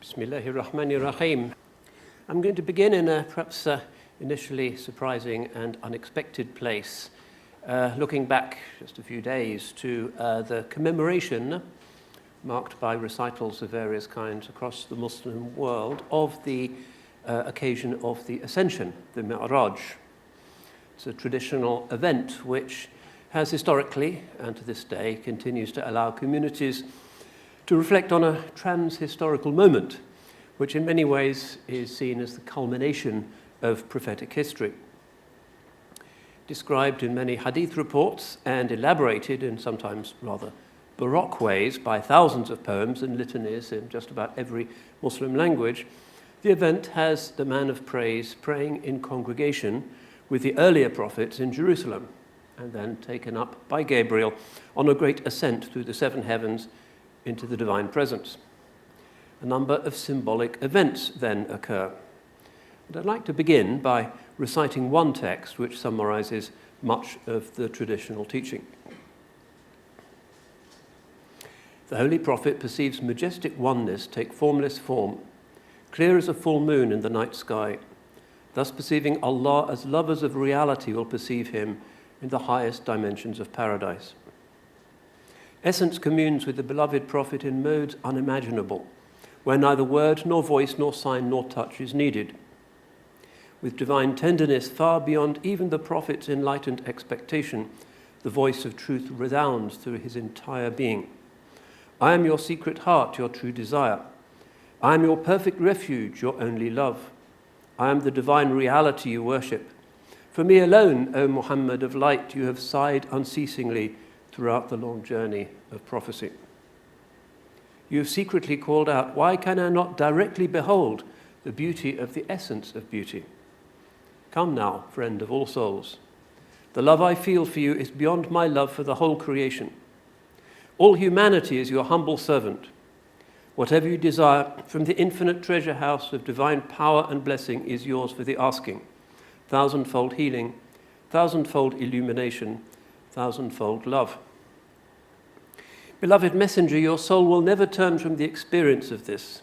Bismillahirrahmanirrahim. I'm going to begin in a perhaps initially surprising and unexpected place, looking back just a few days to the commemoration, marked by recitals of various kinds across the Muslim world, of the occasion of the Ascension, the Mi'raj. It's a traditional event which has historically, and to this day, continues to allow communities to reflect on a trans-historical moment, which in many ways is seen as the culmination of prophetic history. Described in many Hadith reports and elaborated in sometimes rather baroque ways by thousands of poems and litanies in just about every Muslim language, the event has the man of praise praying in congregation with the earlier prophets in Jerusalem, and then taken up by Gabriel on a great ascent through the seven heavens into the divine presence. A number of symbolic events then occur. And I'd like to begin by reciting one text which summarizes much of the traditional teaching. The Holy Prophet perceives majestic oneness take formless form, clear as a full moon in the night sky. Thus perceiving Allah as lovers of reality will perceive him in the highest dimensions of paradise. Essence communes with the beloved Prophet in modes unimaginable, where neither word nor voice nor sign nor touch is needed. With divine tenderness far beyond even the Prophet's enlightened expectation, the voice of truth resounds through his entire being. I am your secret heart, your true desire. I am your perfect refuge, your only love. I am the divine reality you worship. For me alone, O Muhammad of light, you have sighed unceasingly throughout the long journey of prophecy. You have secretly called out, why can I not directly behold the beauty of the essence of beauty? Come now, friend of all souls. The love I feel for you is beyond my love for the whole creation. All humanity is your humble servant. Whatever you desire from the infinite treasure house of divine power and blessing is yours for the asking. Thousandfold healing, thousandfold illumination, thousandfold love. Beloved messenger, your soul will never turn from the experience of this.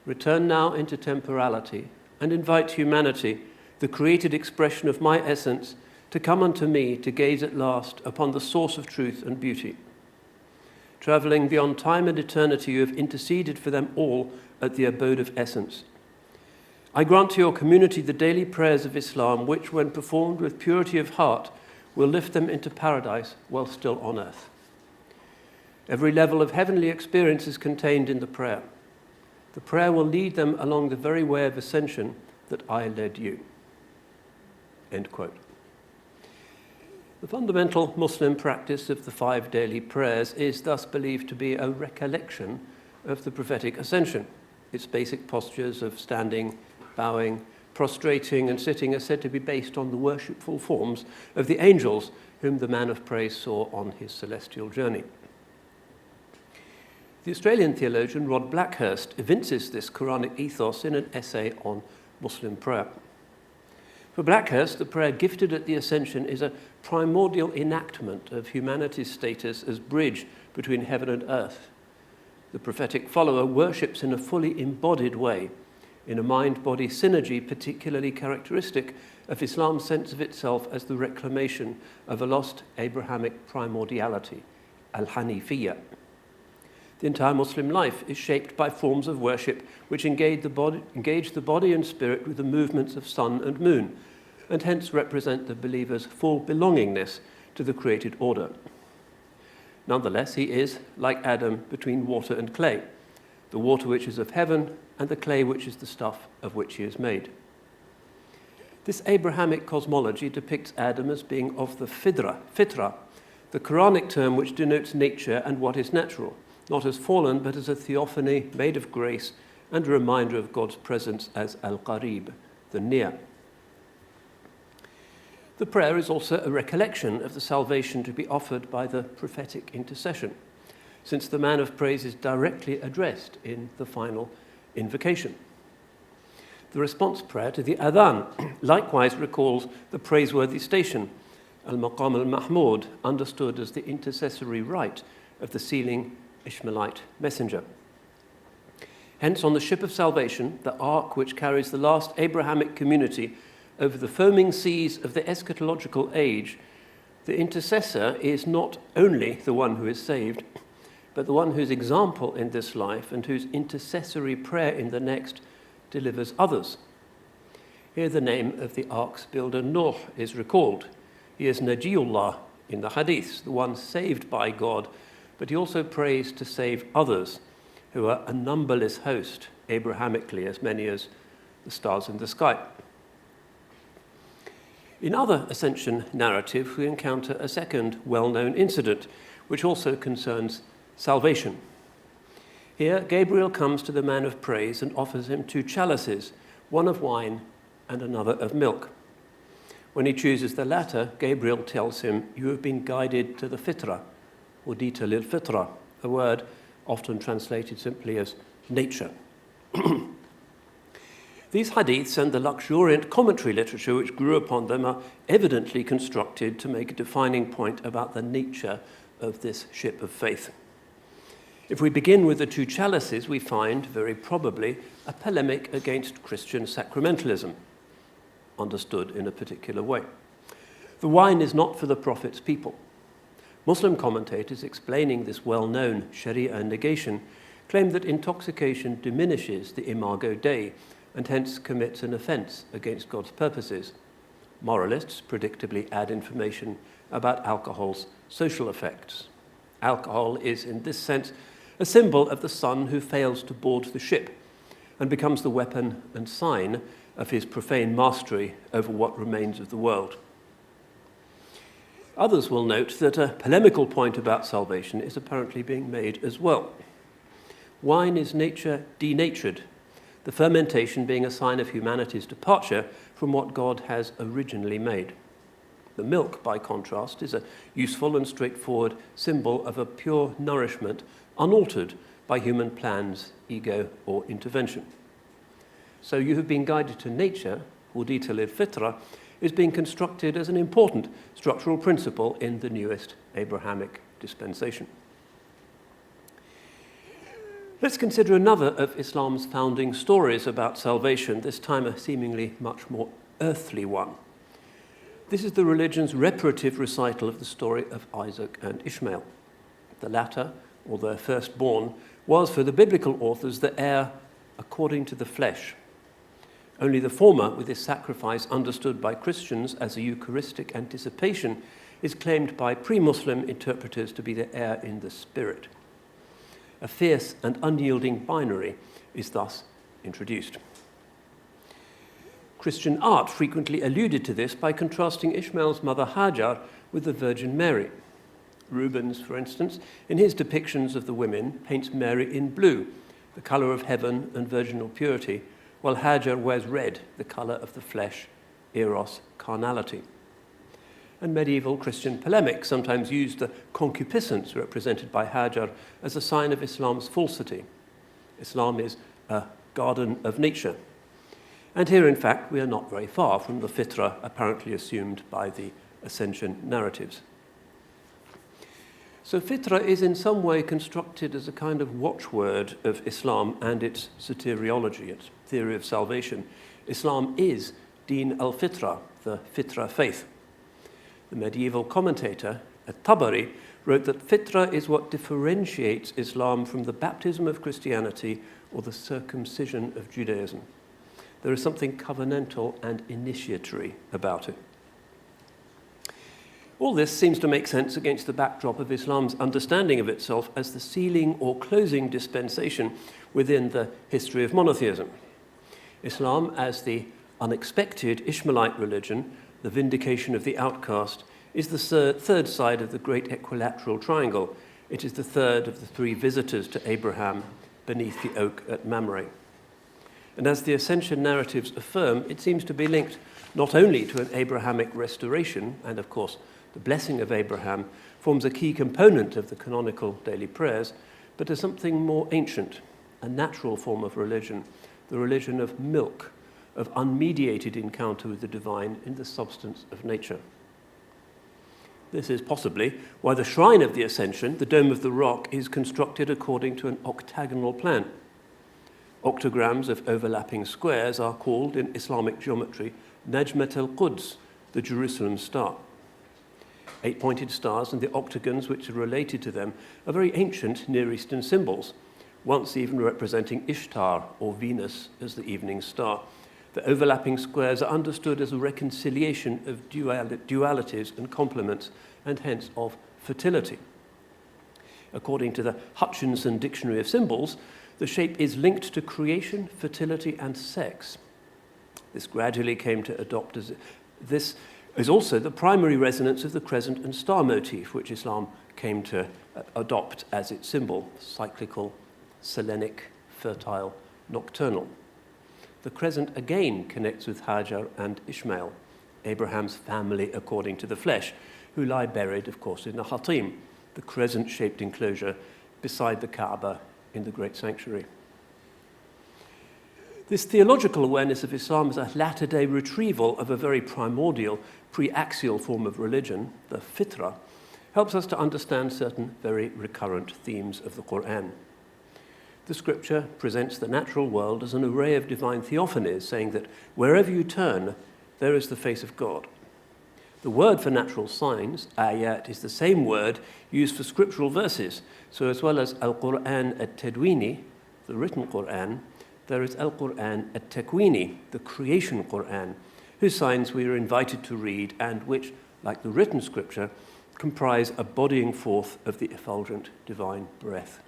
Return now into temporality and invite humanity, the created expression of my essence, to come unto me to gaze at last upon the source of truth and beauty. Traveling beyond time and eternity, you have interceded for them all at the abode of essence. I grant to your community the daily prayers of Islam, which, when performed with purity of heart, will lift them into paradise while still on earth. Every level of heavenly experience is contained in the prayer. The prayer will lead them along the very way of ascension that I led you. End quote. The fundamental Muslim practice of the 5 daily prayers is thus believed to be a recollection of the prophetic ascension. Its basic postures of standing, bowing, prostrating, and sitting are said to be based on the worshipful forms of the angels whom the man of praise saw on his celestial journey. The Australian theologian Rod Blackhurst evinces this Quranic ethos in an essay on Muslim prayer. For Blackhurst, the prayer gifted at the Ascension is a primordial enactment of humanity's status as bridge between heaven and earth. The prophetic follower worships in a fully embodied way, in a mind-body synergy particularly characteristic of Islam's sense of itself as the reclamation of a lost Abrahamic primordiality, al-Hanifiyya. The entire Muslim life is shaped by forms of worship which engage the body and spirit with the movements of sun and moon, and hence represent the believer's full belongingness to the created order. Nonetheless, he is, like Adam, between water and clay, the water which is of heaven and the clay which is the stuff of which he is made. This Abrahamic cosmology depicts Adam as being of the fitra, the Quranic term which denotes nature and what is natural, not as fallen, but as a theophany made of grace and a reminder of God's presence as Al-Qarib, the near. The prayer is also a recollection of the salvation to be offered by the prophetic intercession, since the man of praise is directly addressed in the final invocation. The response prayer to the adhan likewise recalls the praiseworthy station, al-Maqam al-Mahmud, understood as the intercessory rite of the sealing Ishmaelite messenger. Hence, on the ship of salvation, the ark which carries the last Abrahamic community over the foaming seas of the eschatological age, the intercessor is not only the one who is saved, but the one whose example in this life and whose intercessory prayer in the next delivers others. Here the name of the ark's builder Noah is recalled. He is Najiullah in the Hadith, the one saved by God, but he also prays to save others, who are a numberless host, Abrahamically, as many as the stars in the sky. In other ascension narratives, we encounter a second well-known incident, which also concerns salvation. Here, Gabriel comes to the man of praise and offers him 2 chalices, one of wine and another of milk. When he chooses the latter, Gabriel tells him, "You have been guided to the fitra, or dita lil fitra," a word often translated simply as nature. These hadiths and the luxuriant commentary literature which grew upon them are evidently constructed to make a defining point about the nature of this ship of faith. If we begin with the 2 chalices, we find, very probably, a polemic against Christian sacramentalism, understood in a particular way. The wine is not for the Prophet's people. Muslim commentators explaining this well-known Sharia negation claim that intoxication diminishes the imago Dei and hence commits an offence against God's purposes. Moralists predictably add information about alcohol's social effects. Alcohol is, in this sense, a symbol of the son who fails to board the ship and becomes the weapon and sign of his profane mastery over what remains of the world. Others will note that a polemical point about salvation is apparently being made as well. Wine is nature denatured, the fermentation being a sign of humanity's departure from what God has originally made. The milk, by contrast, is a useful and straightforward symbol of a pure nourishment, unaltered by human plans, ego, or intervention. So you have been guided to nature, udita lil fitra, is being constructed as an important structural principle in the newest Abrahamic dispensation. Let's consider another of Islam's founding stories about salvation, this time a seemingly much more earthly one. This is the religion's reparative recital of the story of Isaac and Ishmael. The latter, or their firstborn, was for the biblical authors the heir according to the flesh. Only the former, with his sacrifice understood by Christians as a Eucharistic anticipation, is claimed by pre-Muslim interpreters to be the heir in the spirit. A fierce and unyielding binary is thus introduced. Christian art frequently alluded to this by contrasting Ishmael's mother Hajar with the Virgin Mary. Rubens, for instance, in his depictions of the women, paints Mary in blue, the colour of heaven and virginal purity, while Hajar wears red, the colour of the flesh, eros, carnality. And medieval Christian polemics sometimes used the concupiscence represented by Hajar as a sign of Islam's falsity. Islam is a garden of nature. And here, in fact, we are not very far from the fitra apparently assumed by the ascension narratives. So fitra is in some way constructed as a kind of watchword of Islam and its soteriology, its theory of salvation. Islam is Din al-Fitra, the Fitra faith. The medieval commentator at-Tabari wrote that fitra is what differentiates Islam from the baptism of Christianity or the circumcision of Judaism. There is something covenantal and initiatory about it. All this seems to make sense against the backdrop of Islam's understanding of itself as the sealing or closing dispensation within the history of monotheism. Islam, as the unexpected Ishmaelite religion, the vindication of the outcast, is the third side of the great equilateral triangle. It is the third of the 3 visitors to Abraham beneath the oak at Mamre. And as the ascension narratives affirm, it seems to be linked not only to an Abrahamic restoration, and of course the blessing of Abraham forms a key component of the canonical daily prayers, but to something more ancient, a natural form of religion, the religion of milk, of unmediated encounter with the divine in the substance of nature. This is possibly why the shrine of the Ascension, the Dome of the Rock, is constructed according to an octagonal plan. Octograms of overlapping squares are called, in Islamic geometry, Najmat al-Quds, the Jerusalem star. 8-pointed stars and the octagons which are related to them are very ancient Near Eastern symbols, once even representing Ishtar, or Venus, as the evening star. The overlapping squares are understood as a reconciliation of dualities and complements, and hence of fertility. According to the Hutchinson Dictionary of Symbols, the shape is linked to creation, fertility, and sex. This gradually came to adopt as this is also the primary resonance of the crescent and star motif, which Islam came to adopt as its symbol: cyclical, Selenic, fertile, nocturnal. The crescent again connects with Hajar and Ishmael, Abraham's family according to the flesh, who lie buried, of course, in the Hatim, the crescent-shaped enclosure beside the Kaaba in the Great Sanctuary. This theological awareness of Islam as a latter-day retrieval of a very primordial, pre-axial form of religion, the fitra, helps us to understand certain very recurrent themes of the Quran. The scripture presents the natural world as an array of divine theophanies, saying that wherever you turn, there is the face of God. The word for natural signs, ayat, is the same word used for scriptural verses. So as well as Al-Quran at-Tadwini, the written Quran, there is Al-Quran at-Takwini, the creation Quran, whose signs we are invited to read and which, like the written scripture, comprise a bodying forth of the effulgent divine breath.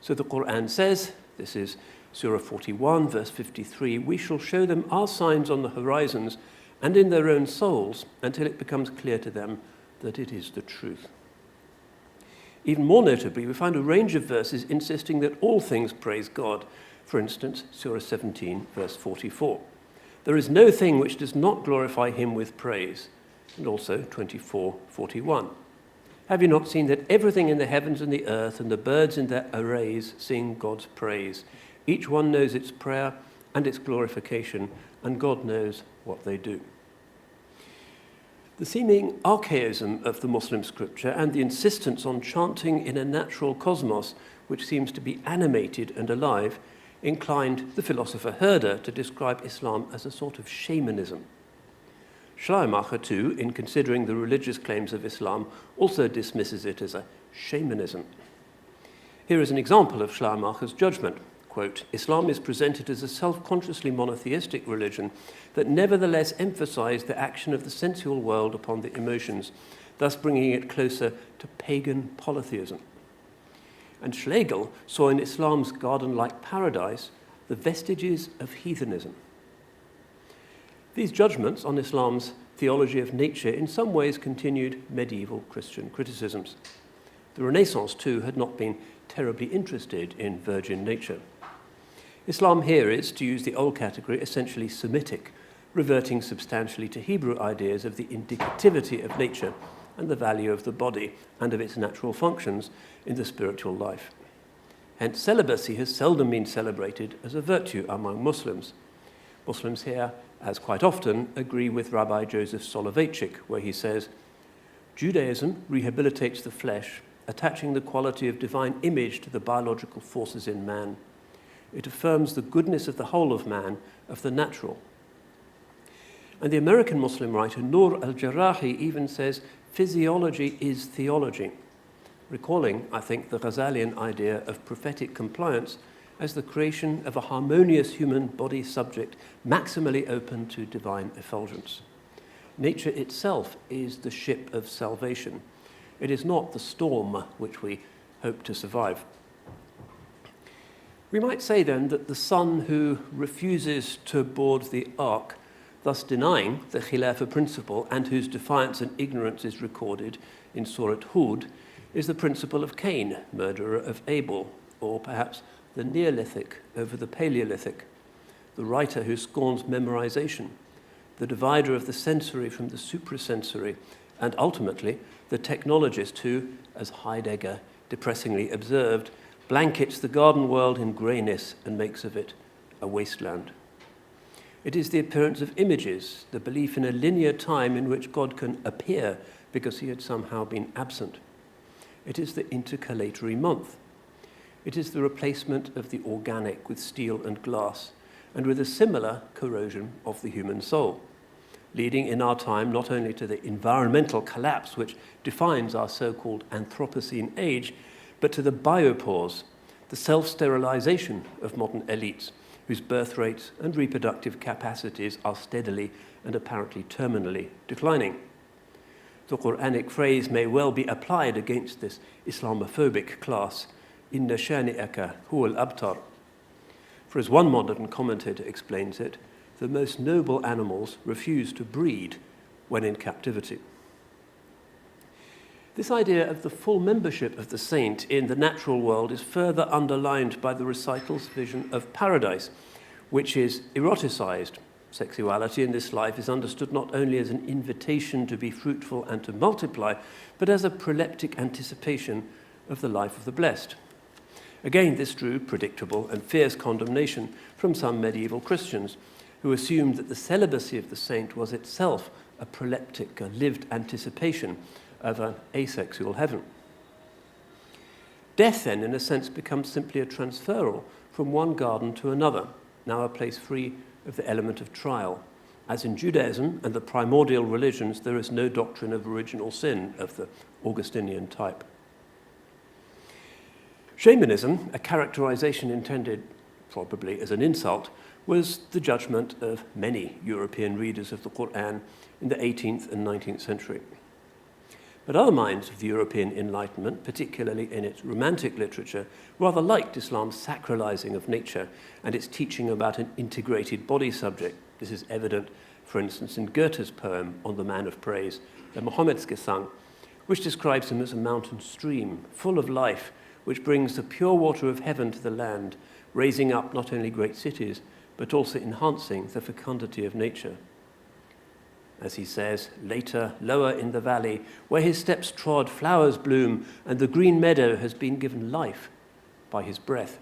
So the Quran says, this is Surah 41, verse 53, "We shall show them our signs on the horizons and in their own souls until it becomes clear to them that it is the truth." Even more notably, we find a range of verses insisting that all things praise God. For instance, Surah 17, verse 44. "There is no thing which does not glorify him with praise." And also 24:41. "Have you not seen that everything in the heavens and the earth and the birds in their arrays sing God's praise? Each one knows its prayer and its glorification, and God knows what they do." The seeming archaism of the Muslim scripture and the insistence on chanting in a natural cosmos which seems to be animated and alive inclined the philosopher Herder to describe Islam as a sort of shamanism. Schleiermacher, too, in considering the religious claims of Islam, also dismisses it as a shamanism. Here is an example of Schleiermacher's judgment. Quote, "Islam is presented as a self-consciously monotheistic religion that nevertheless emphasized the action of the sensual world upon the emotions, thus bringing it closer to pagan polytheism." And Schlegel saw in Islam's garden-like paradise the vestiges of heathenism. These judgments on Islam's theology of nature in some ways continued medieval Christian criticisms. The Renaissance, too, had not been terribly interested in virgin nature. Islam here is, to use the old category, essentially Semitic, reverting substantially to Hebrew ideas of the indicativity of nature and the value of the body and of its natural functions in the spiritual life. Hence, celibacy has seldom been celebrated as a virtue among Muslims. Muslims here, as quite often, agree with Rabbi Joseph Soloveitchik, where he says, "Judaism rehabilitates the flesh, attaching the quality of divine image to the biological forces in man. It affirms the goodness of the whole of man, of the natural." And the American Muslim writer Noor al-Jarrahi even says, "Physiology is theology," recalling, I think, the Ghazalian idea of prophetic compliance as the creation of a harmonious human body subject maximally open to divine effulgence. Nature itself is the ship of salvation. It is not the storm which we hope to survive. We might say then that the son who refuses to board the ark, thus denying the Khilafah principle and whose defiance and ignorance is recorded in Surat Hud, is the principle of Cain, murderer of Abel, or perhaps the Neolithic over the Paleolithic, the writer who scorns memorization, the divider of the sensory from the suprasensory, and ultimately the technologist who, as Heidegger depressingly observed, blankets the garden world in greyness and makes of it a wasteland. It is the appearance of images, the belief in a linear time in which God can appear because he had somehow been absent. It is the intercalatory month. It is the replacement of the organic with steel and glass, and with a similar corrosion of the human soul, leading in our time not only to the environmental collapse which defines our so-called Anthropocene age, but to the biopause, the self-sterilization of modern elites, whose birth rates and reproductive capacities are steadily and apparently terminally declining. The Quranic phrase may well be applied against this Islamophobic class, Inna shani'aka huwal abtar. For as one modern commentator explains it, the most noble animals refuse to breed when in captivity. This idea of the full membership of the saint in the natural world is further underlined by the recital's vision of paradise, which is eroticized. Sexuality in this life is understood not only as an invitation to be fruitful and to multiply, but as a proleptic anticipation of the life of the blessed. Again, this drew predictable and fierce condemnation from some medieval Christians, who assumed that the celibacy of the saint was itself a proleptic, a lived anticipation of an asexual heaven. Death, then, in a sense, becomes simply a transferal from one garden to another, now a place free of the element of trial. As in Judaism and the primordial religions, there is no doctrine of original sin of the Augustinian type. Shamanism, a characterization intended probably as an insult, was the judgment of many European readers of the Quran in the 18th and 19th century. But other minds of the European Enlightenment, particularly in its romantic literature, rather liked Islam's sacralizing of nature and its teaching about an integrated body subject. This is evident, for instance, in Goethe's poem on the Man of Praise, the Mohammedgesang, which describes him as a mountain stream full of life, which brings the pure water of heaven to the land, raising up not only great cities, but also enhancing the fecundity of nature. As he says, later, lower in the valley, where his steps trod, flowers bloom, and the green meadow has been given life by his breath.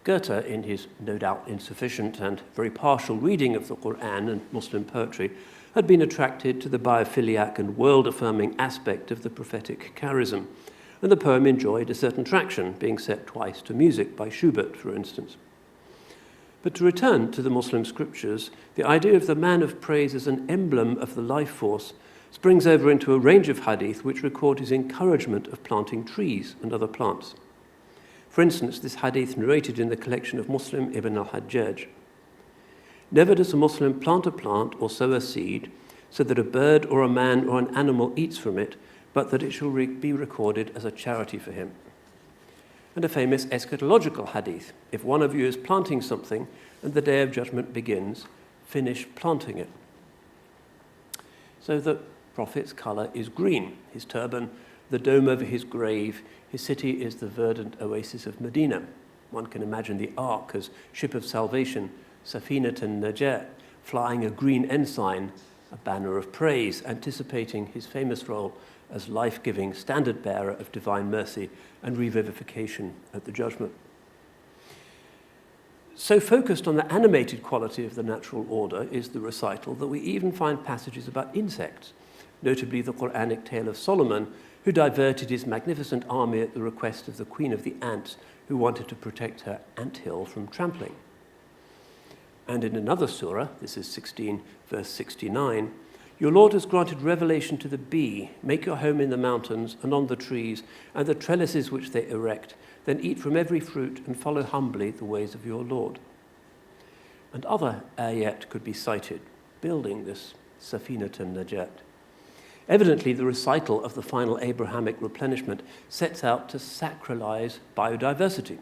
Goethe, in his no doubt insufficient and very partial reading of the Quran and Muslim poetry, had been attracted to the biophiliac and world-affirming aspect of the prophetic charism, and the poem enjoyed a certain traction, being set twice to music by Schubert, for instance. But to return to the Muslim scriptures, the idea of the man of praise as an emblem of the life force springs over into a range of hadith which record his encouragement of planting trees and other plants. For instance, this hadith narrated in the collection of Muslim Ibn al-Hajjaj. Never does a Muslim plant a plant or sow a seed so that a bird or a man or an animal eats from it, but that it shall be recorded as a charity for him. And a famous eschatological hadith: if one of you is planting something and the day of judgment begins, finish planting it. So the prophet's colour is green, his turban, the dome over his grave, his city is the verdant oasis of Medina. One can imagine the ark as ship of salvation, Safinat Najat, flying a green ensign, a banner of praise, anticipating his famous role as life-giving standard-bearer of divine mercy and revivification at the judgment. So focused on the animated quality of the natural order is the recital that we even find passages about insects, notably the Quranic tale of Solomon, who diverted his magnificent army at the request of the queen of the ants, who wanted to protect her anthill from trampling. And in another surah, this is 16, verse 69, your Lord has granted revelation to the bee. Make your home in the mountains and on the trees and the trellises which they erect. Then eat from every fruit and follow humbly the ways of your Lord. And other ayat could be cited, building this Safinat Najat. Evidently, the recital of the final Abrahamic replenishment sets out to sacralize biodiversity.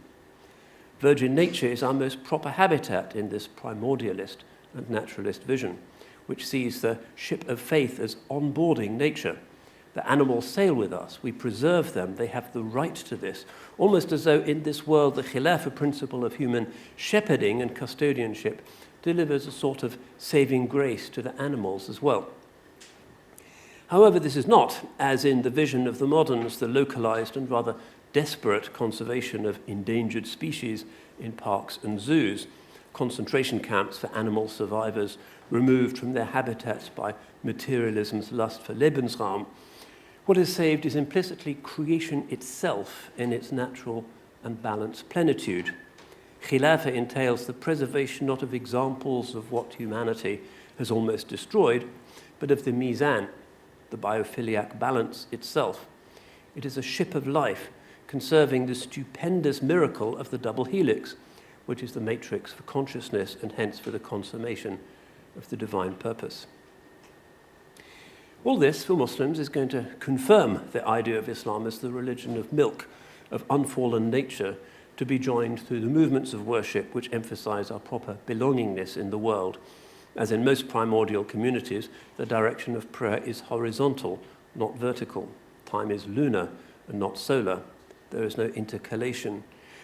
Virgin nature is our most proper habitat in this primordialist and naturalist vision, which sees the ship of faith as onboarding nature. The animals sail with us, we preserve them, they have the right to this, almost as though in this world the Khilafah principle of human shepherding and custodianship delivers a sort of saving grace to the animals as well. However, this is not, as in the vision of the moderns, the localized and rather desperate conservation of endangered species in parks and zoos, concentration camps for animal survivors removed from their habitats by materialism's lust for Lebensraum, What is saved is implicitly creation itself in its natural and balanced plenitude. Khilafah entails the preservation not of examples of what humanity has almost destroyed, but of the mizan, the biophiliac balance itself. It is a ship of life, conserving the stupendous miracle of the double helix, which is the matrix for consciousness and hence for the consummation of the divine purpose. All this, for Muslims, is going to confirm the idea of Islam as the religion of milk, of unfallen nature, to be joined through the movements of worship which emphasize our proper belongingness in the world. As in most primordial communities, the direction of prayer is horizontal, not vertical. Time is lunar and not solar. There is no intercalation.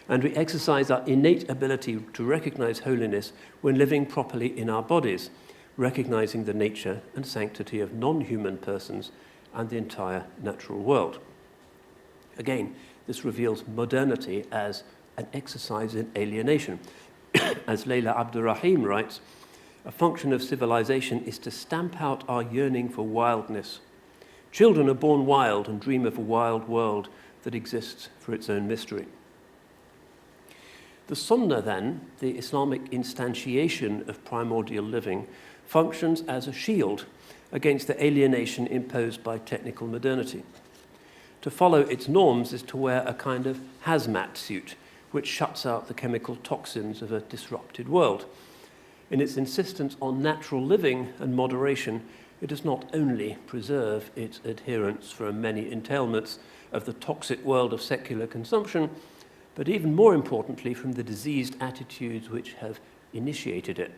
And we exercise our innate ability to recognize holiness when living properly in our bodies, recognizing the nature and sanctity of non-human persons and the entire natural world. Again, this reveals modernity as an exercise in alienation. As Layla Abdal Rahim writes, a function of civilization is to stamp out our yearning for wildness. Children are born wild and dream of a wild world that exists for its own mystery. The Sunnah, then, the Islamic instantiation of primordial living, functions as a shield against the alienation imposed by technical modernity. To follow its norms is to wear a kind of hazmat suit, which shuts out the chemical toxins of a disrupted world. In its insistence on natural living and moderation, it does not only preserve its adherents from many entailments of the toxic world of secular consumption, but even more importantly, from the diseased attitudes which have initiated it.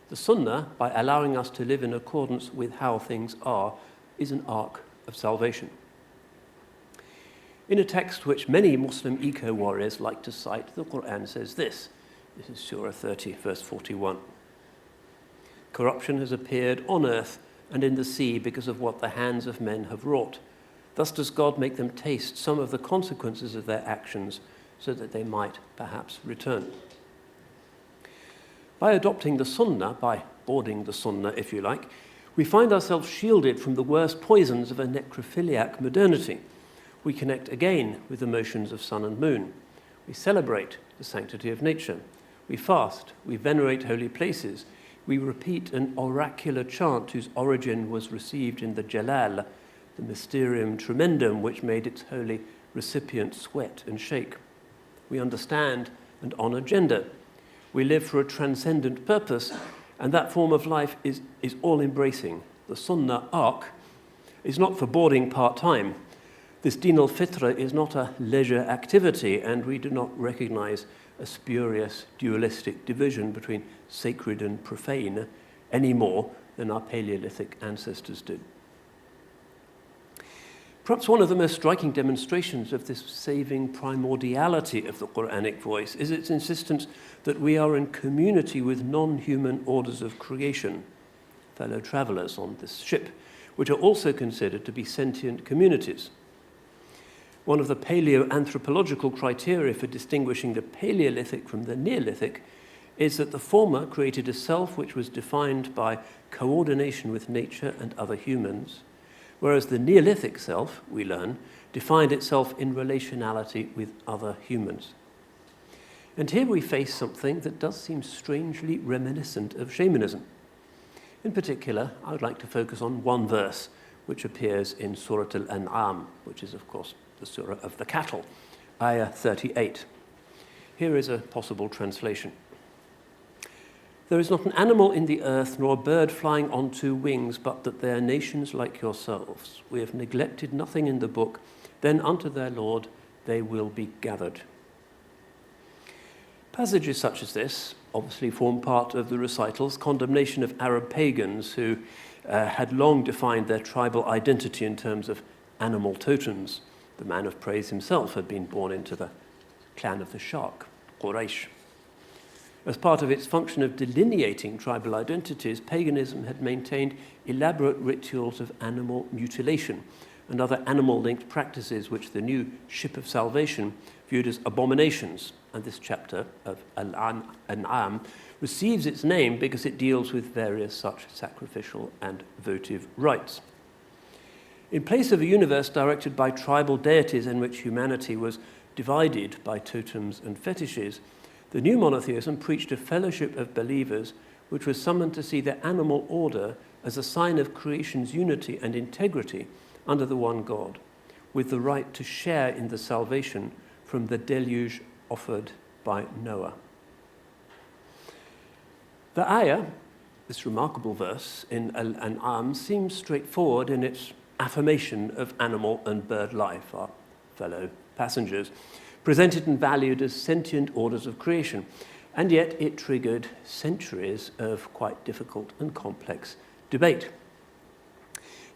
The Sunnah, by allowing us to live in accordance with how things are, is an ark of salvation. In a text which many Muslim eco-warriors like to cite, the Quran says this. This is Surah 30, verse 41. Corruption has appeared on earth and in the sea because of what the hands of men have wrought. Thus does God make them taste some of the consequences of their actions so that they might perhaps return. By adopting the Sunnah, by boarding the Sunnah, if you like, we find ourselves shielded from the worst poisons of a necrophiliac modernity. We connect again with the motions of sun and moon. We celebrate the sanctity of nature. We fast. We venerate holy places. We repeat an oracular chant whose origin was received in the Jalal, the mysterium tremendum which made its holy recipient sweat and shake. We understand and honor gender. We live for a transcendent purpose, and that form of life is all-embracing. The Sunnah ark is not for boarding part-time. This Din al-Fitra is not a leisure activity, and we do not recognize a spurious dualistic division between sacred and profane any more than our Paleolithic ancestors did. Perhaps one of the most striking demonstrations of this saving primordiality of the Quranic voice is its insistence that we are in community with non-human orders of creation, fellow travelers on this ship, which are also considered to be sentient communities. One of the paleoanthropological criteria for distinguishing the Paleolithic from the Neolithic is that the former created a self which was defined by coordination with nature and other humans, whereas the Neolithic self, we learn, defined itself in relationality with other humans. And here we face something that does seem strangely reminiscent of shamanism. In particular, I would like to focus on one verse which appears in Surah Al-An'am, which is, of course, the Surah of the Cattle, Ayah 38. Here is a possible translation. There is not an animal in the earth, nor a bird flying on two wings, but that they are nations like yourselves. We have neglected nothing in the book. Then unto their Lord they will be gathered. Passages such as this obviously form part of the recital's condemnation of Arab pagans who had long defined their tribal identity in terms of animal totems. The man of praise himself had been born into the clan of the shark, Quraysh. As part of its function of delineating tribal identities, paganism had maintained elaborate rituals of animal mutilation and other animal-linked practices which the new ship of salvation viewed as abominations. And this chapter of Al-An'am receives its name because it deals with various such sacrificial and votive rites. In place of a universe directed by tribal deities in which humanity was divided by totems and fetishes, the new monotheism preached a fellowship of believers which was summoned to see their animal order as a sign of creation's unity and integrity under the one God, with the right to share in the salvation from the deluge offered by Noah. The ayah, this remarkable verse in Al-An'am, seems straightforward in its affirmation of animal and bird life, our fellow passengers, presented and valued as sentient orders of creation, and yet it triggered centuries of quite difficult and complex debate.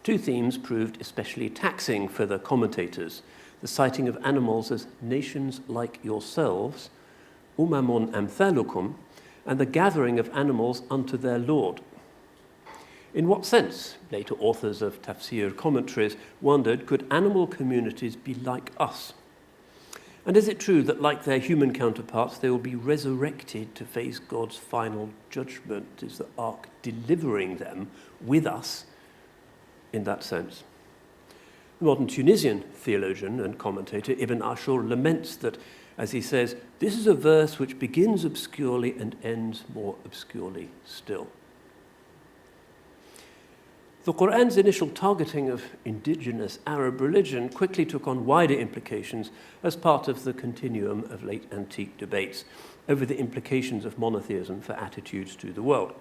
Two themes proved especially taxing for the commentators: the citing of animals as nations like yourselves, umamun amthalukum, and the gathering of animals unto their Lord. In what sense, later authors of tafsir commentaries wondered, could animal communities be like us? And is it true that, like their human counterparts, they will be resurrected to face God's final judgment? Is the ark delivering them with us in that sense? The modern Tunisian theologian and commentator Ibn Ashur laments that, as he says, this is a verse which begins obscurely and ends more obscurely still. The Qur'an's initial targeting of indigenous Arab religion quickly took on wider implications as part of the continuum of late antique debates over the implications of monotheism for attitudes to the world.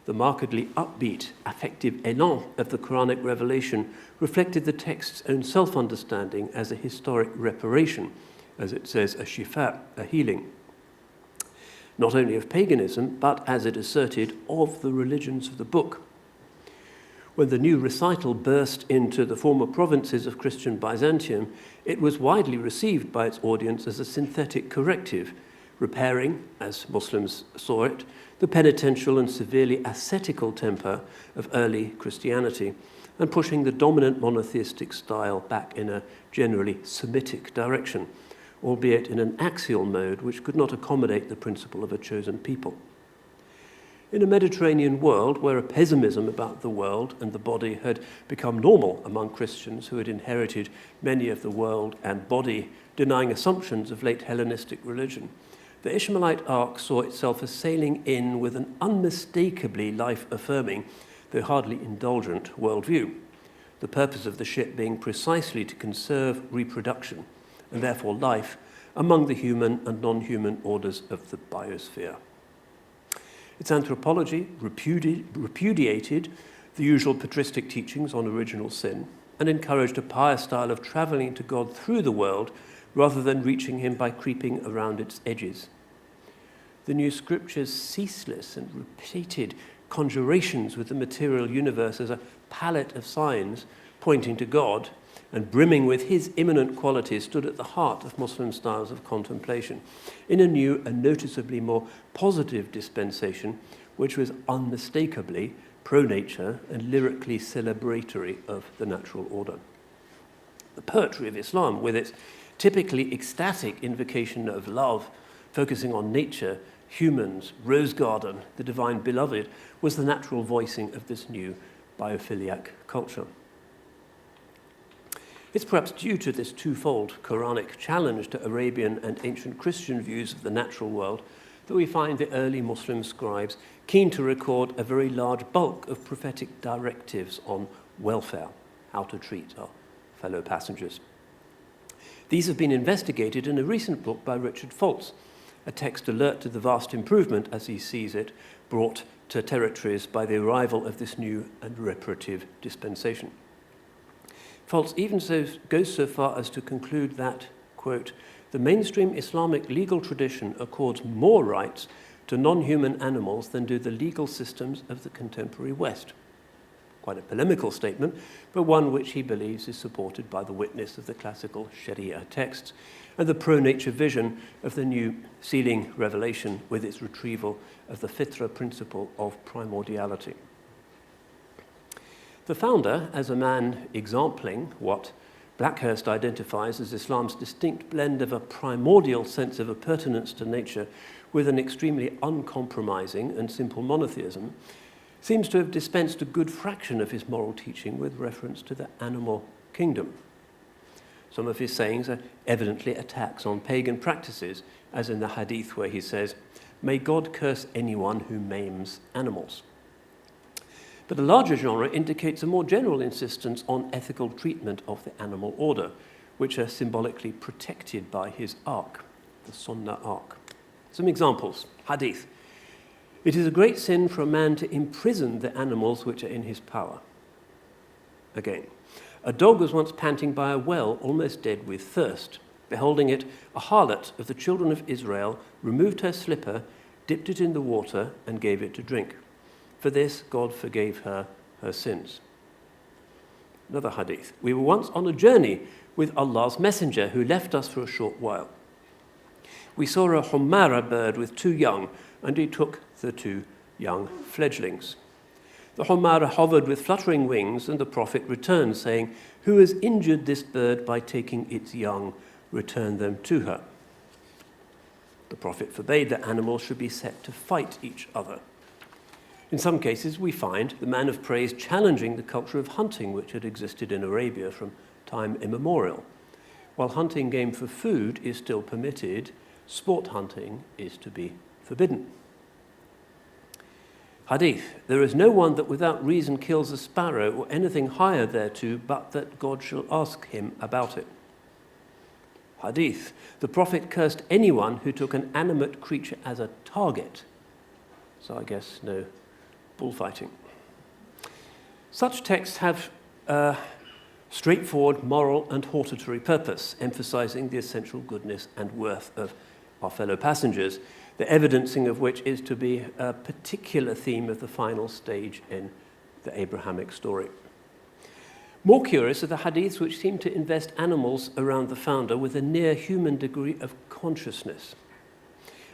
The markedly upbeat, affective élan of the Quranic revelation reflected the text's own self-understanding as a historic reparation, as it says, a shifa, a healing, not only of paganism, but, as it asserted, of the religions of the book. When the new recital burst into the former provinces of Christian Byzantium, it was widely received by its audience as a synthetic corrective, repairing, as Muslims saw it, the penitential and severely ascetical temper of early Christianity, and pushing the dominant monotheistic style back in a generally Semitic direction, albeit in an axial mode which could not accommodate the principle of a chosen people. In a Mediterranean world where a pessimism about the world and the body had become normal among Christians who had inherited many of the world and body denying assumptions of late Hellenistic religion, the Ishmaelite ark saw itself as sailing in with an unmistakably life-affirming, though hardly indulgent, worldview, the purpose of the ship being precisely to conserve reproduction, and therefore life, among the human and non-human orders of the biosphere. Its anthropology repudiated the usual patristic teachings on original sin and encouraged a pious style of traveling to God through the world rather than reaching him by creeping around its edges. The new scripture's ceaseless and repeated conjurations with the material universe as a palette of signs pointing to God and brimming with his immanent qualities stood at the heart of Muslim styles of contemplation in a new and noticeably more positive dispensation which was unmistakably pro-nature and lyrically celebratory of the natural order. The poetry of Islam, with its typically ecstatic invocation of love, focusing on nature, humans, rose garden, the divine beloved, was the natural voicing of this new biophiliac culture. It's perhaps due to this twofold Quranic challenge to Arabian and ancient Christian views of the natural world that we find the early Muslim scribes keen to record a very large bulk of prophetic directives on welfare, how to treat our fellow passengers. These have been investigated in a recent book by Richard Foltz, a text alert to the vast improvement, as he sees it, brought to territories by the arrival of this new and reparative dispensation. Foltz even goes so far as to conclude that, quote, the mainstream Islamic legal tradition accords more rights to non-human animals than do the legal systems of the contemporary West. Quite a polemical statement, but one which he believes is supported by the witness of the classical Sharia texts and the pro-nature vision of the new sealing revelation with its retrieval of the fitra principle of primordiality. The founder, as a man exempling what Blackhurst identifies as Islam's distinct blend of a primordial sense of appurtenance to nature with an extremely uncompromising and simple monotheism, seems to have dispensed a good fraction of his moral teaching with reference to the animal kingdom. Some of his sayings are evidently attacks on pagan practices, as in the Hadith where he says, "May God curse anyone who maims animals." But the larger genre indicates a more general insistence on ethical treatment of the animal order, which are symbolically protected by his ark, the Sunnah ark. Some examples. Hadith. It is a great sin for a man to imprison the animals which are in his power. Again, a dog was once panting by a well, almost dead with thirst. Beholding it, a harlot of the children of Israel removed her slipper, dipped it in the water, and gave it to drink. For this, God forgave her her sins. Another hadith. We were once on a journey with Allah's messenger, who left us for a short while. We saw a humara bird with 2 young, and he took the 2 young fledglings. The humara hovered with fluttering wings, and the Prophet returned, saying, "Who has injured this bird by taking its young? Return them to her." The Prophet forbade that animals should be set to fight each other. In some cases, we find the man of praise challenging the culture of hunting which had existed in Arabia from time immemorial. While hunting game for food is still permitted, sport hunting is to be forbidden. Hadith, there is no one that without reason kills a sparrow or anything higher thereto, but that God shall ask him about it. Hadith, the Prophet cursed anyone who took an animate creature as a target. So I guess no bullfighting. Such texts have a straightforward moral and hortatory purpose, emphasizing the essential goodness and worth of our fellow passengers, the evidencing of which is to be a particular theme of the final stage in the Abrahamic story. More curious are the hadiths which seem to invest animals around the founder with a near-human degree of consciousness.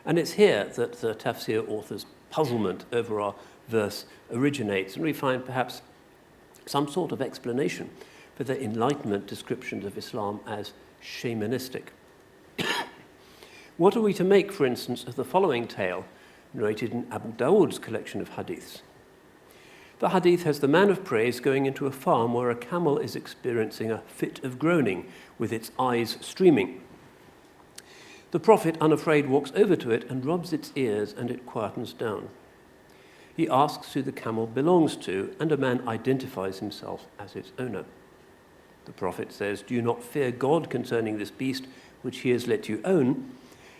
And it's here that the tafsir author's puzzlement over our verse originates, and we find perhaps some sort of explanation for the Enlightenment descriptions of Islam as shamanistic. What are we to make, for instance, of the following tale narrated in Abu Dawud's collection of hadiths? The hadith has the man of praise going into a farm where a camel is experiencing a fit of groaning with its eyes streaming. The Prophet, unafraid, walks over to it and rubs its ears, and it quietens down. He asks who the camel belongs to, and a man identifies himself as its owner. The Prophet says, "Do you not fear God concerning this beast which he has let you own?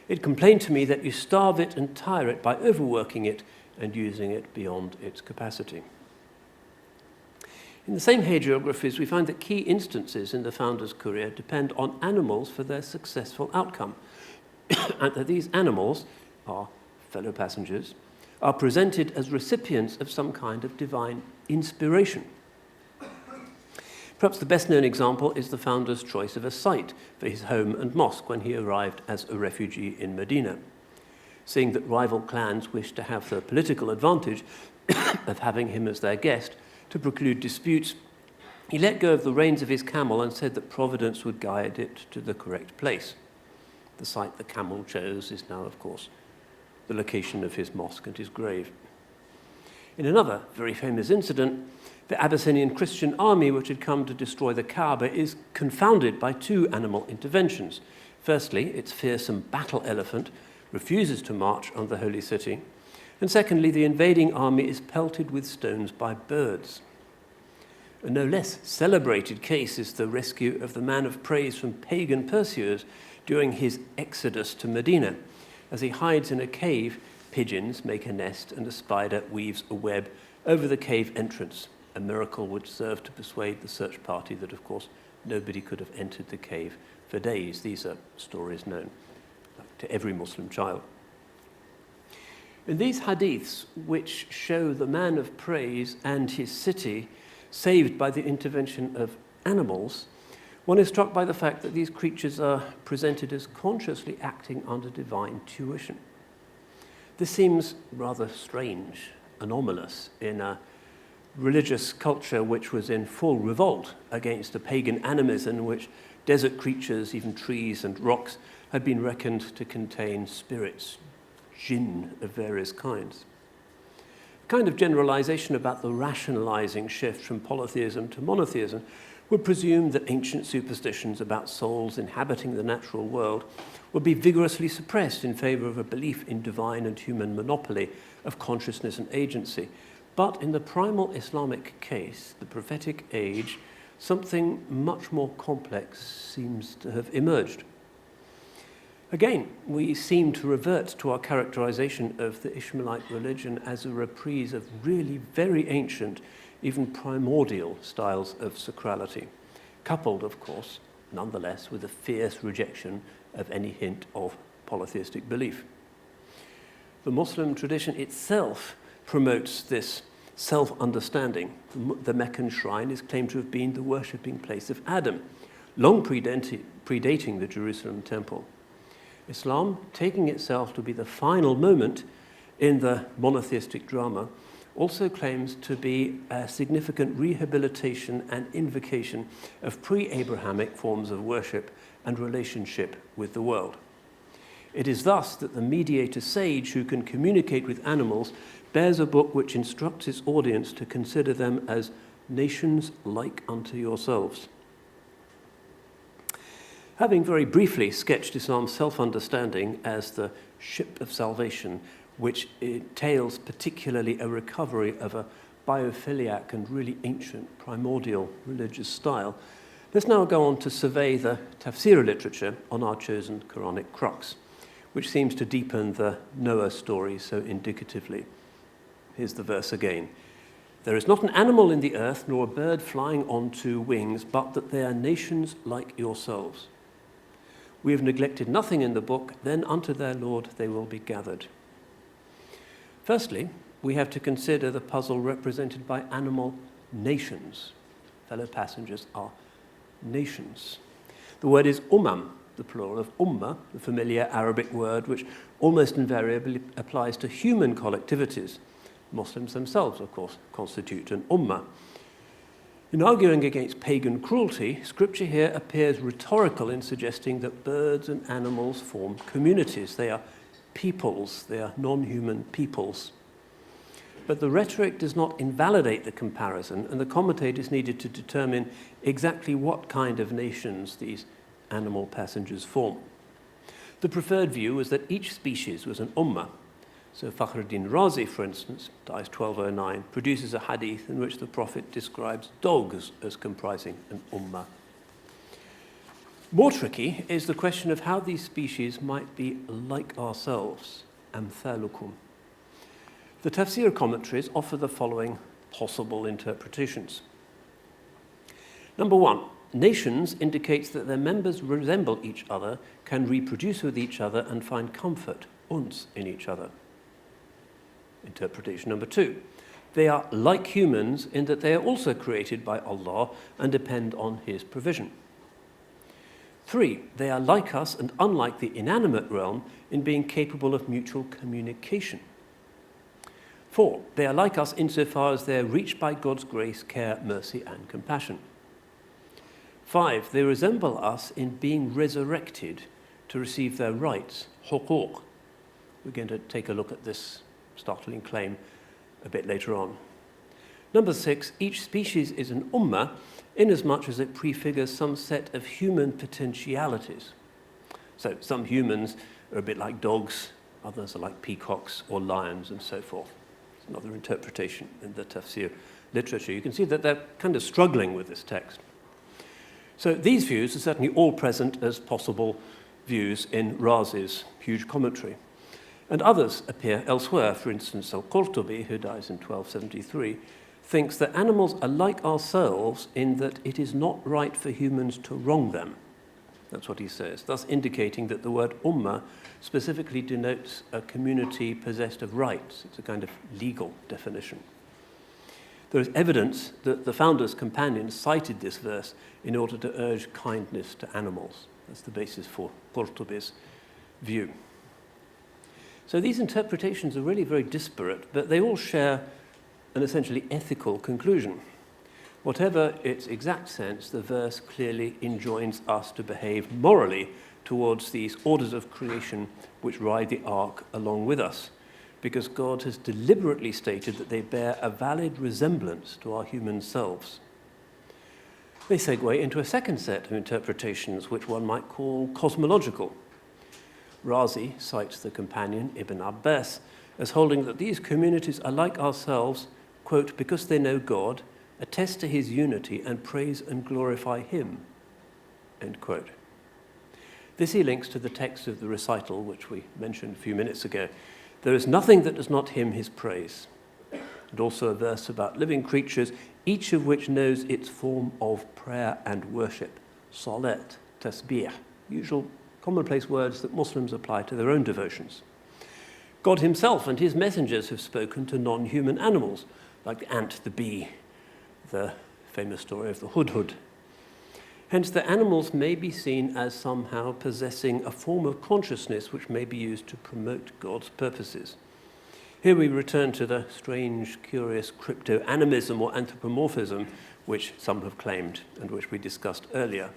It complained to me that you starve it and tire it by overworking it and using it beyond its capacity." In the same hagiographies, we find that key instances in the founder's career depend on animals for their successful outcome, and that these animals, our fellow passengers, are presented as recipients of some kind of divine inspiration. Perhaps the best-known example is the founder's choice of a site for his home and mosque when he arrived as a refugee in Medina. Seeing that rival clans wished to have the political advantage of having him as their guest to preclude disputes, he let go of the reins of his camel and said that Providence would guide it to the correct place. The site the camel chose is now, of course, the location of his mosque and his grave. In another very famous incident, the Abyssinian Christian army, which had come to destroy the Kaaba, is confounded by 2 animal interventions. Firstly, its fearsome battle elephant refuses to march on the holy city. And secondly, the invading army is pelted with stones by birds. A no less celebrated case is the rescue of the man of praise from pagan pursuers during his exodus to Medina. As he hides in a cave, pigeons make a nest and a spider weaves a web over the cave entrance, a miracle which served to persuade the search party that, of course, nobody could have entered the cave for days. These are stories known to every Muslim child. In these hadiths, which show the man of praise and his city saved by the intervention of animals, one is struck by the fact that these creatures are presented as consciously acting under divine tuition. This seems rather strange, anomalous, in a religious culture which was in full revolt against the pagan animism in which desert creatures, even trees and rocks, had been reckoned to contain spirits, jinn of various kinds. Of kind of generalization about the rationalizing shift from polytheism to monotheism would presume that ancient superstitions about souls inhabiting the natural world would be vigorously suppressed in favor of a belief in divine and human monopoly of consciousness and agency. But in the primal Islamic case, the prophetic age, something much more complex seems to have emerged. Again, we seem to revert to our characterization of the Ishmaelite religion as a reprise of really very ancient, even primordial styles of sacrality, coupled, of course, nonetheless, with a fierce rejection of any hint of polytheistic belief. The Muslim tradition itself promotes this self-understanding. The Meccan Shrine is claimed to have been the worshipping place of Adam, long predating the Jerusalem temple. Islam, taking itself to be the final moment in the monotheistic drama, also claims to be a significant rehabilitation and invocation of pre-Abrahamic forms of worship and relationship with the world. It is thus that the mediator sage who can communicate with animals bears a book which instructs its audience to consider them as nations like unto yourselves. Having very briefly sketched Islam's self-understanding as the ship of salvation, which entails particularly a recovery of a biophiliac and really ancient primordial religious style, let's now go on to survey the tafsir literature on our chosen Quranic crux, which seems to deepen the Noah story so indicatively. Here's the verse again. There is not an animal in the earth, nor a bird flying on two wings, but that they are nations like yourselves. We have neglected nothing in the book, then unto their Lord they will be gathered. Firstly, we have to consider the puzzle represented by animal nations. Fellow passengers are nations. The word is the plural of ummah, the familiar Arabic word which almost invariably applies to human collectivities. Muslims themselves, of course, constitute an ummah. In arguing against pagan cruelty, Scripture here appears rhetorical in suggesting that birds and animals form communities. They are peoples, they are non-human peoples. But the rhetoric does not invalidate the comparison, and the commentators needed to determine exactly what kind of nations these animal passengers form. The preferred view was that each species was an ummah. So Fakhruddin Razi, for instance, dies 1209, produces a hadith in which the Prophet describes dogs as comprising an ummah. More tricky is the question of how these species might be like ourselves, amthalukum. The tafsir commentaries offer the following possible interpretations. Number one, nations indicates that their members resemble each other, can reproduce with each other, and find comfort, uns, in each other. Interpretation number two, they are like humans in that they are also created by Allah and depend on His provision. 3, they are like us and unlike the inanimate realm in being capable of mutual communication. 4, they are like us insofar as they are reached by God's grace, care, mercy, and compassion. 5, they resemble us in being resurrected to receive their rights, huquq. We're going to take a look at this startling claim a bit later on. Number 6, each species is an ummah inasmuch as it prefigures some set of human potentialities. So some humans are a bit like dogs, others are like peacocks or lions and so forth. It's another interpretation in the tafsir literature. You can see that they're kind of struggling with this text. So these views are certainly all present as possible views in Razi's huge commentary. And others appear elsewhere. For instance, Al-Qurtubi, who dies in 1273, thinks that animals are like ourselves in that it is not right for humans to wrong them. That's what he says, thus indicating that the word ummah specifically denotes a community possessed of rights. It's a kind of legal definition. There is evidence that the founder's companions cited this verse in order to urge kindness to animals. That's the basis for Qurtubi's view. So these interpretations are really very disparate, but they all share an essentially ethical conclusion. Whatever its exact sense, the verse clearly enjoins us to behave morally towards these orders of creation which ride the ark along with us. because God has deliberately stated that they bear a valid resemblance to our human selves. They segue into a second set of interpretations, which one might call cosmological. Razi cites the companion Ibn Abbas as holding that these communities are like ourselves, quote, because they know God, attest to his unity, and praise and glorify him, end quote. This he links to the text of the recital, which we mentioned a few minutes ago. There is nothing that does not hymn his praise. And also a verse about living creatures, each of which knows its form of prayer and worship. Salat, tasbih, usual commonplace words that Muslims apply to their own devotions. God himself and his messengers have spoken to non-human animals, like the ant, the bee, the famous story of the hudhud. Hence, the animals may be seen as somehow possessing a form of consciousness which may be used to promote God's purposes. Here we return to the strange, curious crypto-animism or anthropomorphism which some have claimed and which we discussed earlier.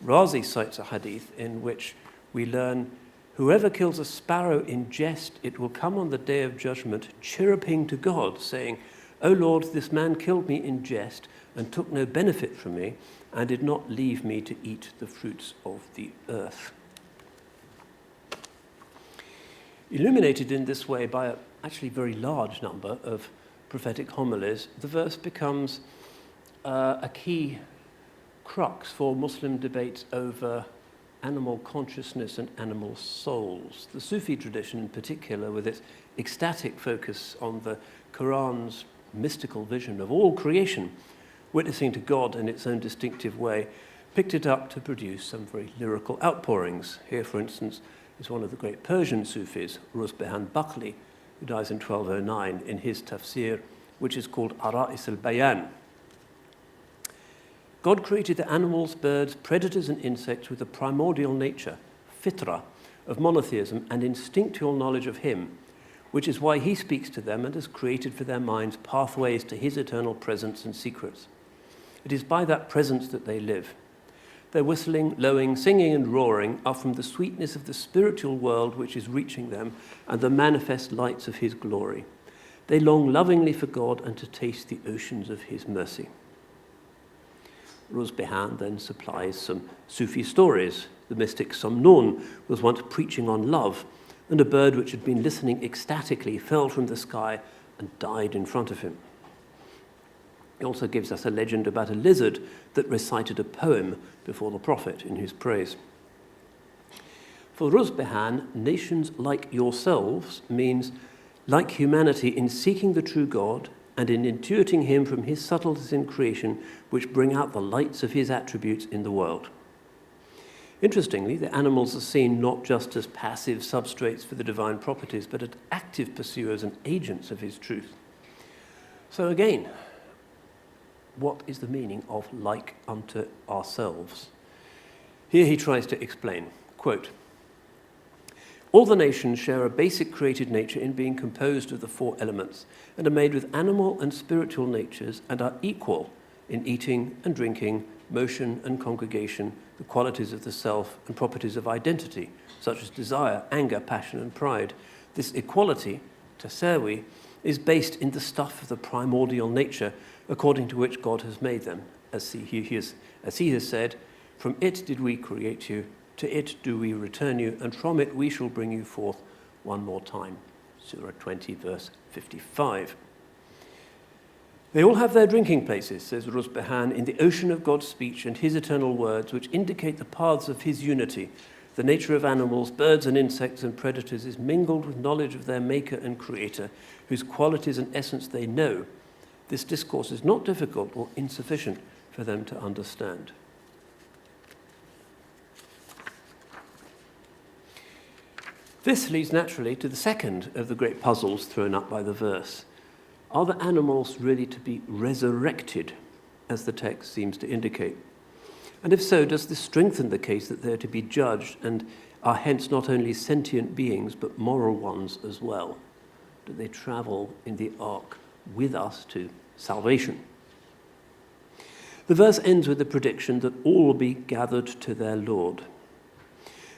Razi cites a hadith in which we learn, whoever kills a sparrow in jest, it will come on the day of judgment chirruping to God, saying, O Lord, this man killed me in jest and took no benefit from me and did not leave me to eat the fruits of the earth. Illuminated in this way by a actually very large number of prophetic homilies, the verse becomes a key crux for Muslim debates over animal consciousness and animal souls. The Sufi tradition in particular, with its ecstatic focus on the Quran's mystical vision of all creation, witnessing to God in its own distinctive way, picked it up to produce some very lyrical outpourings. Here, for instance, is one of the great Persian Sufis, Rusbehan Bakli, who dies in 1209, in his tafsir, which is called Ara'is al-Bayan. God created the animals, birds, predators, and insects with a primordial nature, fitra, of monotheism and instinctual knowledge of him, which is why he speaks to them and has created for their minds pathways to his eternal presence and secrets. It is by that presence that they live. Their whistling, lowing, singing, and roaring are from the sweetness of the spiritual world which is reaching them and the manifest lights of his glory. They long lovingly for God and to taste the oceans of his mercy. Rusbehan then supplies some Sufi stories. The mystic Samnun was once preaching on love, and a bird which had been listening ecstatically fell from the sky and died in front of him. He also gives us a legend about a lizard that recited a poem before the prophet in his praise. For Rusbehan, nations like yourselves means like humanity in seeking the true God and in intuiting him from his subtleties in creation, which bring out the lights of his attributes in the world. Interestingly, the animals are seen not just as passive substrates for the divine properties, but as active pursuers and agents of his truth. So again, what is the meaning of like unto ourselves? Here he tries to explain, quote, all the nations share a basic created nature in being composed of the four elements and are made with animal and spiritual natures and are equal in eating and drinking, motion and congregation, the qualities of the self and properties of identity, such as desire, anger, passion, and pride. This equality, tasawi, is based in the stuff of the primordial nature according to which God has made them. As he has said, from it did we create you, to it do we return you, and from it we shall bring you forth one more time. Surah 20, verse 55. They all have their drinking places, says Rusbehan, in the ocean of God's speech and his eternal words, which indicate the paths of his unity. The nature of animals, birds and insects and predators is mingled with knowledge of their maker and creator, whose qualities and essence they know. This discourse is not difficult or insufficient for them to understand. This leads naturally to the second of the great puzzles thrown up by the verse. Are the animals really to be resurrected, as the text seems to indicate? And if so, does this strengthen the case that they're to be judged and are hence not only sentient beings, but moral ones as well? Do they travel in the ark with us to salvation? The verse ends with the prediction that all will be gathered to their Lord.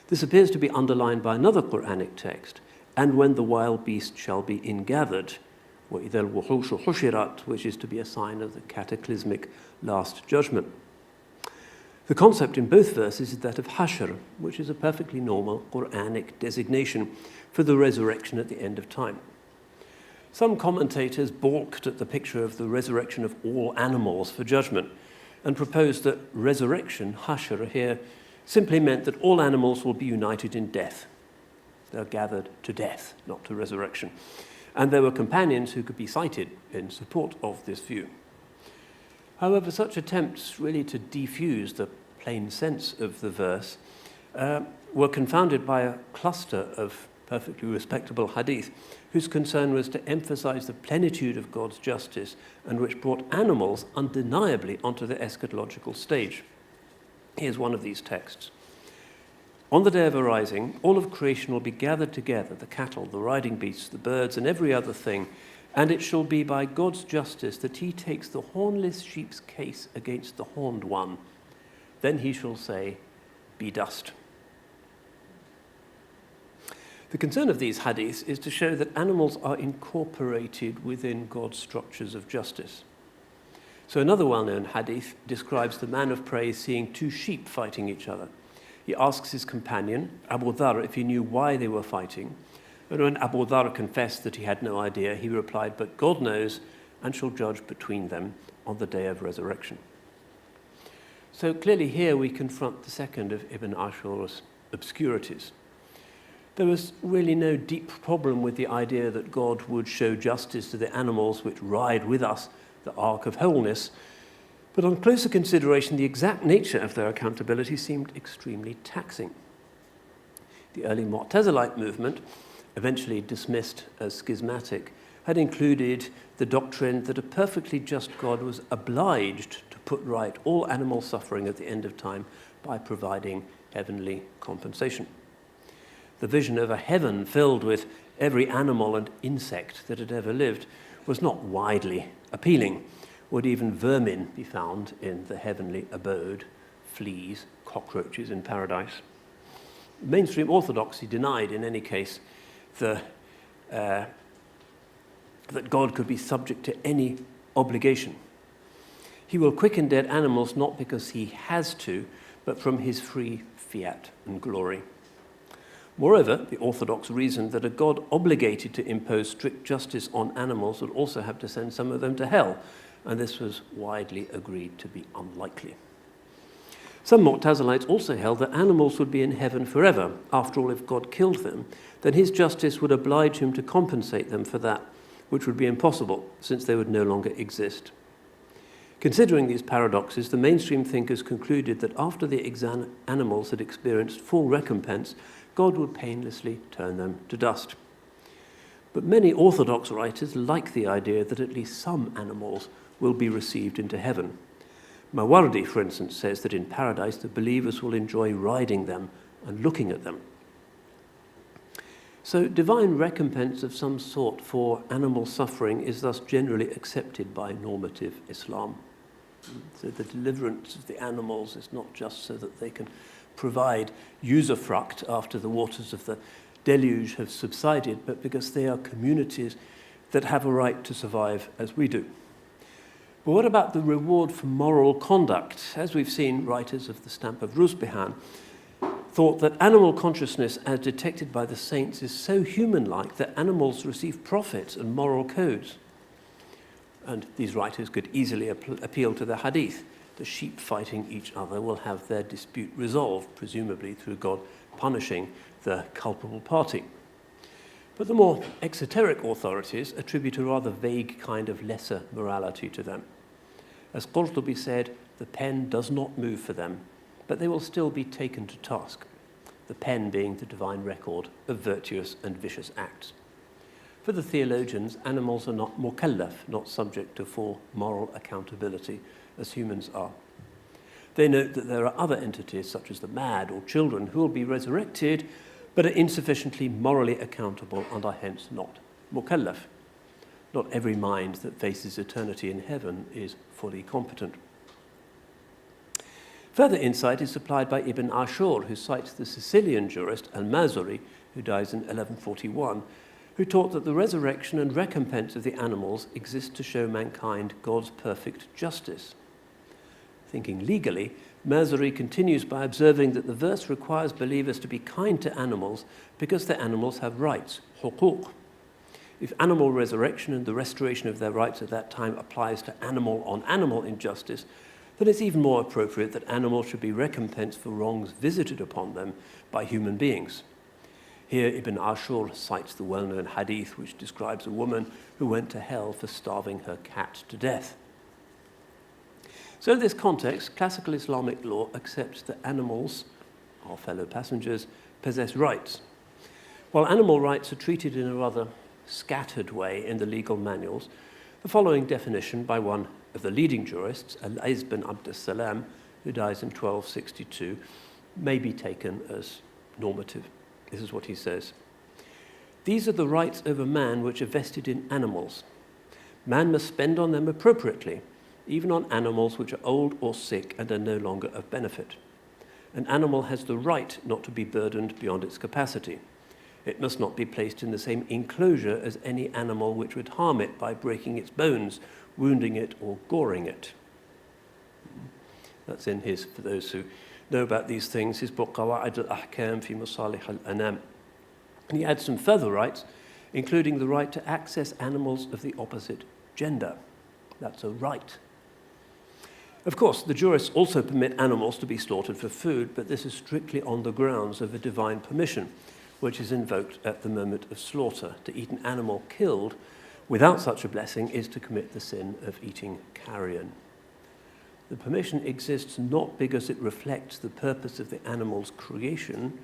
This appears to be underlined by another Quranic text, and when the wild beast shall be ingathered, وَإِذَا الْوُحُوشُ حُشِرَتْ, which is to be a sign of the cataclysmic last judgment. The concept in both verses is that of hashr, which is a perfectly normal Quranic designation for the resurrection at the end of time. Some commentators balked at the picture of the resurrection of all animals for judgment and proposed that resurrection, hashr here, simply meant that all animals will be united in death. They're gathered to death, not to resurrection. And there were companions who could be cited in support of this view. However, such attempts really to defuse the plain sense of the verse were confounded by a cluster of perfectly respectable hadith whose concern was to emphasize the plenitude of God's justice and which brought animals undeniably onto the eschatological stage. Here's one of these texts. On the day of arising, all of creation will be gathered together, the cattle, the riding beasts, the birds, and every other thing, and it shall be by God's justice that he takes the hornless sheep's case against the horned one. Then he shall say, be dust. The concern of these hadiths is to show that animals are incorporated within God's structures of justice. So another well-known hadith describes the man of praise seeing two sheep fighting each other. He asks his companion, Abu Dhar, if he knew why they were fighting. And when Abu Dhar confessed that he had no idea, he replied, but God knows and shall judge between them on the day of resurrection. So clearly here we confront the second of Ibn Ashur's obscurities. There was really no deep problem with the idea that God would show justice to the animals which ride with us the ark of wholeness, but on closer consideration, the exact nature of their accountability seemed extremely taxing. The early Mu'tazilite movement, eventually dismissed as schismatic, had included the doctrine that a perfectly just God was obliged to put right all animal suffering at the end of time by providing heavenly compensation. The vision of a heaven filled with every animal and insect that had ever lived was not widely appealing. Would even vermin be found in the heavenly abode, fleas, cockroaches in paradise? Mainstream orthodoxy denied, in any case, that God could be subject to any obligation. He will quicken dead animals not because he has to, but from his free fiat and glory. Moreover, the Orthodox reasoned that a God obligated to impose strict justice on animals would also have to send some of them to hell, and this was widely agreed to be unlikely. Some Mu'tazilites also held that animals would be in heaven forever. After all, if God killed them, then his justice would oblige him to compensate them for that, which would be impossible, since they would no longer exist. Considering these paradoxes, the mainstream thinkers concluded that after the animals had experienced full recompense, God would painlessly turn them to dust. But many Orthodox writers like the idea that at least some animals will be received into heaven. Mawardi, for instance, says that in paradise the believers will enjoy riding them and looking at them. So divine recompense of some sort for animal suffering is thus generally accepted by normative Islam. So the deliverance of the animals is not just so that they can provide usufruct after the waters of the deluge have subsided, but because they are communities that have a right to survive as we do. But what about the reward for moral conduct? As we've seen, writers of the stamp of Rusbihan thought that animal consciousness as detected by the saints is so human-like that animals receive prophets and moral codes. And these writers could easily appeal to the hadith. The sheep fighting each other will have their dispute resolved, presumably through God punishing the culpable party. But the more exoteric authorities attribute a rather vague kind of lesser morality to them. As Qurtubi said, the pen does not move for them, but they will still be taken to task, the pen being the divine record of virtuous and vicious acts. For the theologians, animals are not mukallaf, not subject to full moral accountability, as humans are. They note that there are other entities, such as the mad or children, who will be resurrected, but are insufficiently morally accountable and are hence not mukallaf. Not every mind that faces eternity in heaven is fully competent. Further insight is supplied by Ibn Ashur, who cites the Sicilian jurist Al-Mazuri who dies in 1141, who taught that the resurrection and recompense of the animals exist to show mankind God's perfect justice. Thinking legally, Mazari continues by observing that the verse requires believers to be kind to animals because the animals have rights, huquq. If animal resurrection and the restoration of their rights at that time applies to animal-on-animal injustice, then it's even more appropriate that animals should be recompensed for wrongs visited upon them by human beings. Here, Ibn Ashur cites the well-known Hadith which describes a woman who went to hell for starving her cat to death. So in this context, classical Islamic law accepts that animals, our fellow passengers, possess rights. While animal rights are treated in a rather scattered way in the legal manuals, the following definition by one of the leading jurists, Al-Aiz bin Abdus Salam, who dies in 1262, may be taken as normative. This is what he says. These are the rights over man which are vested in animals. Man must spend on them appropriately, even on animals which are old or sick and are no longer of benefit. An animal has the right not to be burdened beyond its capacity. It must not be placed in the same enclosure as any animal which would harm it by breaking its bones, wounding it, or goring it. That's in his, for those who know about these things, his book Untitled Chapter fi Masalih al-Anam. And he adds some further rights, including the right to access animals of the opposite gender. That's a right. Of course, the jurists also permit animals to be slaughtered for food, but this is strictly on the grounds of a divine permission, which is invoked at the moment of slaughter. To eat an animal killed without such a blessing is to commit the sin of eating carrion. The permission exists not because it reflects the purpose of the animal's creation,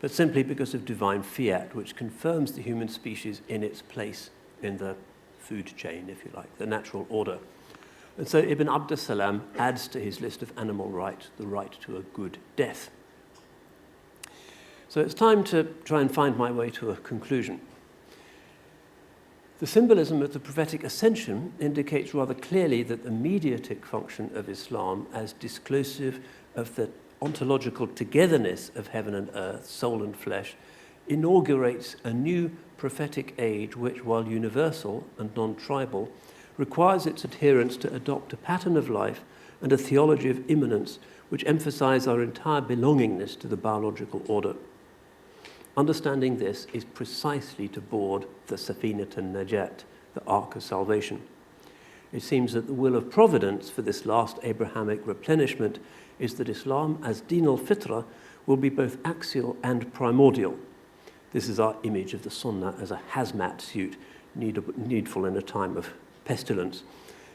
but simply because of divine fiat, which confirms the human species in its place in the food chain, if you like, the natural order. And so Ibn Abdus Salam adds to his list of animal rights the right to a good death. So it's time to try and find my way to a conclusion. The symbolism of the prophetic ascension indicates rather clearly that the mediatic function of Islam, as disclosive of the ontological togetherness of heaven and earth, soul and flesh, inaugurates a new prophetic age which, while universal and non-tribal, requires its adherents to adopt a pattern of life and a theology of immanence which emphasize our entire belongingness to the biological order. Understanding this is precisely to board the Safinat al-Najat, the Ark of Salvation. It seems that the will of providence for this last Abrahamic replenishment is that Islam, as Din al-Fitra, will be both axial and primordial. This is our image of the Sunnah as a hazmat suit needful in a time of pestilence,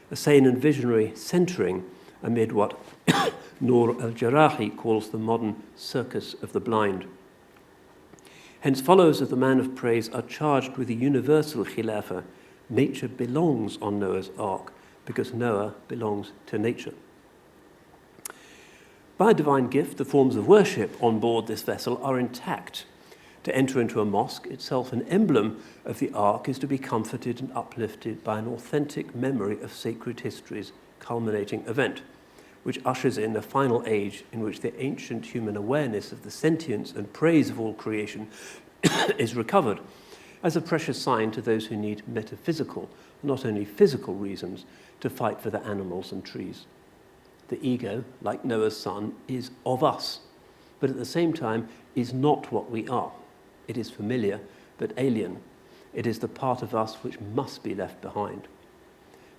a sane and visionary centering amid what Noor al-Jarahi calls the modern circus of the blind. Hence, followers of the man of praise are charged with a universal khilafah. Nature belongs on Noah's ark because Noah belongs to nature. By a divine gift, the forms of worship on board this vessel are intact. To enter into a mosque, itself an emblem of the ark, is to be comforted and uplifted by an authentic memory of sacred history's culminating event, which ushers in a final age in which the ancient human awareness of the sentience and praise of all creation is recovered as a precious sign to those who need metaphysical, not only physical reasons to fight for the animals and trees. The ego, like Noah's son, is of us, but at the same time is not what we are. It is familiar, but alien. It is the part of us which must be left behind.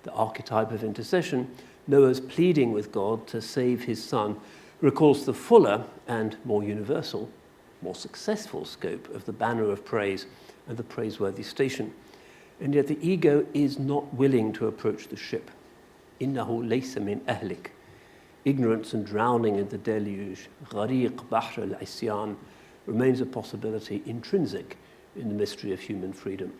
The archetype of intercession, Noah's pleading with God to save his son, recalls the fuller and more universal, more successful scope of the banner of praise and the praiseworthy station. And yet the ego is not willing to approach the ship. إِنَّهُ لَيْسَ مِنْ أَهْلِكَ. Ignorance and drowning in the deluge, غَرِيقْ بَحْرَ الْعِسْيَانِ, remains a possibility intrinsic in the mystery of human freedom.